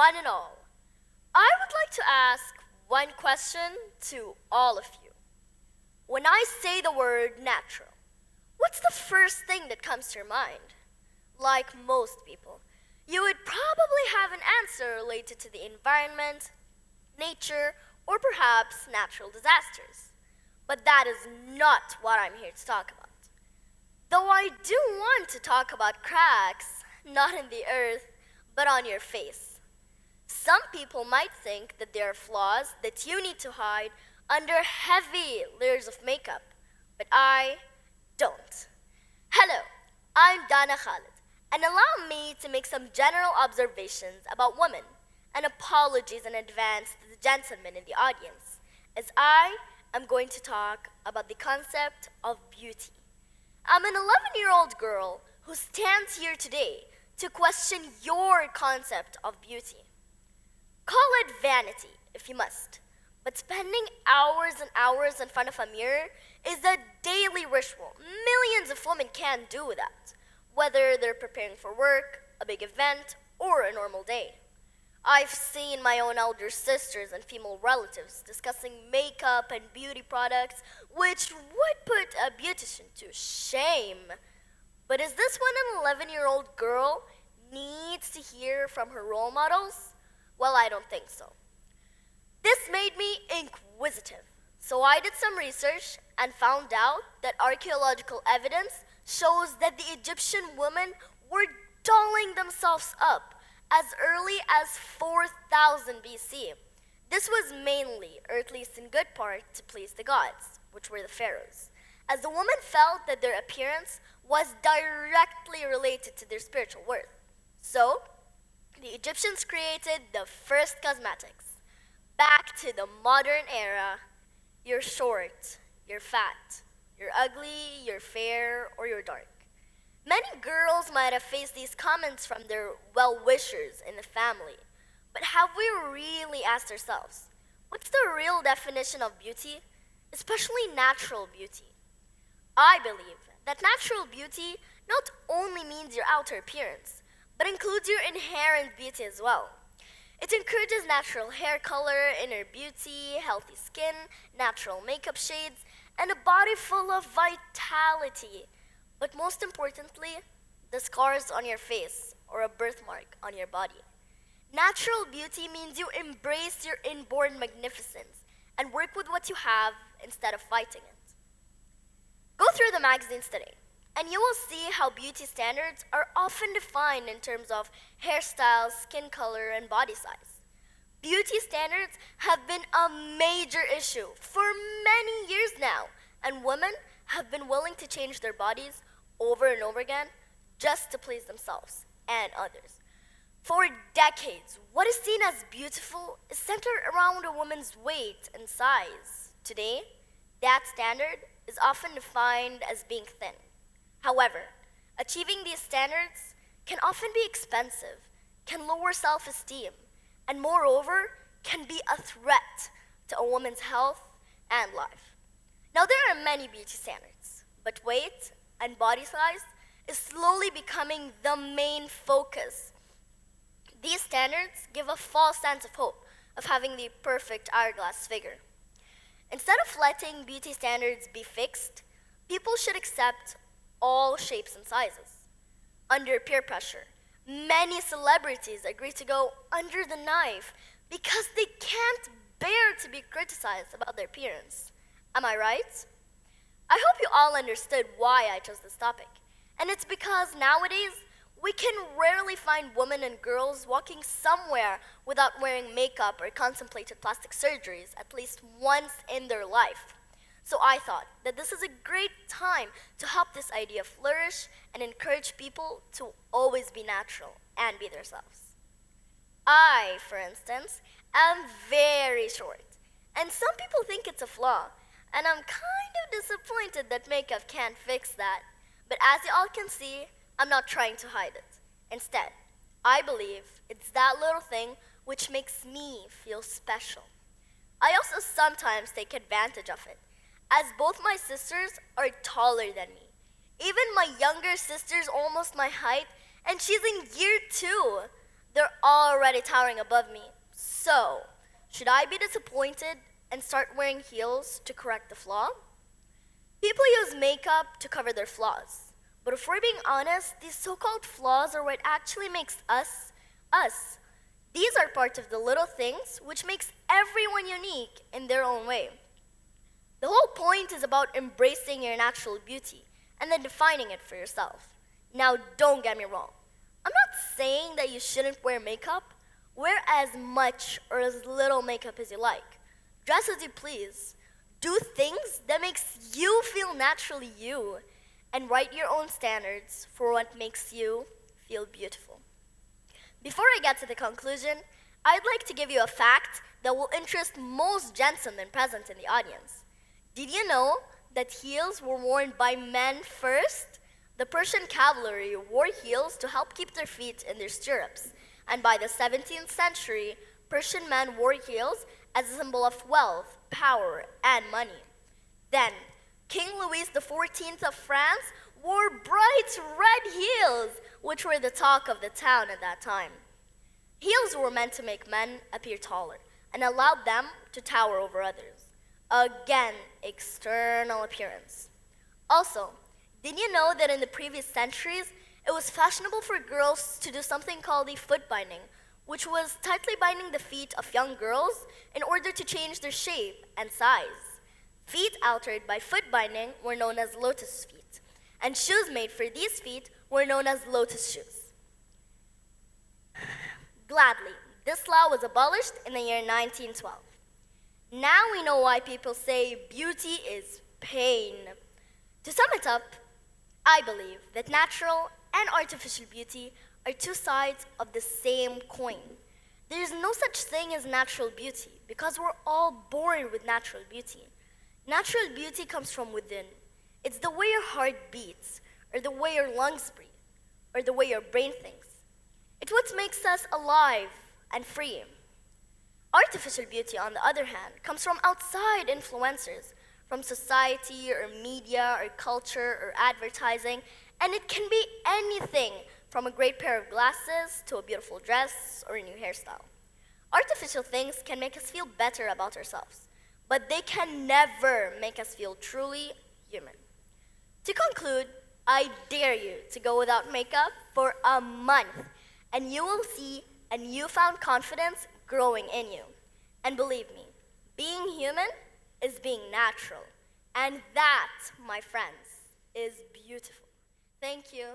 one and all. I would like to ask one question to all of you. When I say the word natural, what's the first thing that comes to your mind? Like most people, you would probably have an answer related to the environment, nature, or perhaps natural disasters. But that is not what I'm here to talk about. Though I do want to talk about cracks, not in the earth, but on your face. Some people might think that there are flaws that you need to hide under heavy layers of makeup, but I don't. Hello, I'm Dana Khalid, and allow me to make some general observations about women, and apologies in advance to the gentlemen in the audience, as I am going to talk about the concept of beauty. I'm an 11-year-old girl who stands here today to question your concept of beauty. Call it vanity, if you must, but spending hours and hours in front of a mirror is a daily ritual. Millions of women can't do that, whether they're preparing for work, a big event, or a normal day. I've seen my own elder sisters and female relatives discussing makeup and beauty products, which would put a beautician to shame. But is this what an 11-year-old girl needs to hear from her role models? Well, I don't think so. This made me inquisitive, so I did some research and found out that archaeological evidence shows that the Egyptian women were dolling themselves up as early as 4000 BC. This was mainly, or at least in good part, to please the gods, which were the pharaohs, as the women felt that their appearance was directly related to their spiritual worth. So, the Egyptians created the first cosmetics. Back to the modern era, you're short, you're fat, you're ugly, you're fair, or you're dark. Many girls might have faced these comments from their well-wishers in the family, but have we really asked ourselves, what's the real definition of beauty, especially natural beauty? I believe that natural beauty not only means your outer appearance, but includes your inherent beauty as well. It encourages natural hair color, inner beauty, healthy skin, natural makeup shades, and a body full of vitality. But most importantly, the scars on your face or a birthmark on your body. Natural beauty means you embrace your inborn magnificence and work with what you have instead of fighting it. Go through the magazines today, and you will see how beauty standards are often defined in terms of hairstyles, skin color, and body size. Beauty standards have been a major issue for many years now, and women have been willing to change their bodies over and over again just to please themselves and others. For decades, what is seen as beautiful is centered around a woman's weight and size. Today, that standard is often defined as being thin. However, achieving these standards can often be expensive, can lower self-esteem, and moreover, can be a threat to a woman's health and life. Now, there are many beauty standards, but weight and body size is slowly becoming the main focus. These standards give a false sense of hope of having the perfect hourglass figure. Instead of letting beauty standards be fixed, people should accept all shapes and sizes. Under peer pressure, many celebrities agree to go under the knife because they can't bear to be criticized about their appearance. Am I right? I hope you all understood why I chose this topic. And it's because nowadays, we can rarely find women and girls walking somewhere without wearing makeup or contemplated plastic surgeries at least once in their life. So I thought that this is a great time to help this idea flourish and encourage people to always be natural and be themselves. I, for instance, am very short, and some people think it's a flaw, and I'm kind of disappointed that makeup can't fix that. But as you all can see, I'm not trying to hide it. Instead, I believe it's that little thing which makes me feel special. I also sometimes take advantage of it, as both my sisters are taller than me. Even my younger sister's almost my height, and she's in year 2. They're already towering above me. So, should I be disappointed and start wearing heels to correct the flaw? People use makeup to cover their flaws. But if we're being honest, these so-called flaws are what actually makes us, us. These are part of the little things which makes everyone unique in their own way. The whole point is about embracing your natural beauty and then defining it for yourself. Now, don't get me wrong. I'm not saying that you shouldn't wear makeup. Wear as much or as little makeup as you like. Dress as you please. Do things that makes you feel naturally you, and write your own standards for what makes you feel beautiful. Before I get to the conclusion, I'd like to give you a fact that will interest most gentlemen present in the audience. Did you know that heels were worn by men first? The Persian cavalry wore heels to help keep their feet in their stirrups, and by the 17th century, Persian men wore heels as a symbol of wealth, power, and money. Then, King Louis XIV of France wore bright red heels, which were the talk of the town at that time. Heels were meant to make men appear taller and allowed them to tower over others. Again, external appearance. Also, did you know that in the previous centuries, it was fashionable for girls to do something called a foot binding, which was tightly binding the feet of young girls in order to change their shape and size. Feet altered by foot binding were known as lotus feet, and shoes made for these feet were known as lotus shoes. Gladly, this law was abolished in the year 1912. Now we know why people say beauty is pain. To sum it up, I believe that natural and artificial beauty are two sides of the same coin. There is no such thing as natural beauty because we're all born with natural beauty. Natural beauty comes from within. It's the way your heart beats, or the way your lungs breathe, or the way your brain thinks. It's what makes us alive and free. Artificial beauty, on the other hand, comes from outside influencers, from society or media or culture or advertising, and it can be anything from a great pair of glasses to a beautiful dress or a new hairstyle. Artificial things can make us feel better about ourselves, but they can never make us feel truly human. To conclude, I dare you to go without makeup for a month, and you will see a newfound confidence growing in you. And believe me, being human is being natural. And that, my friends, is beautiful. Thank you.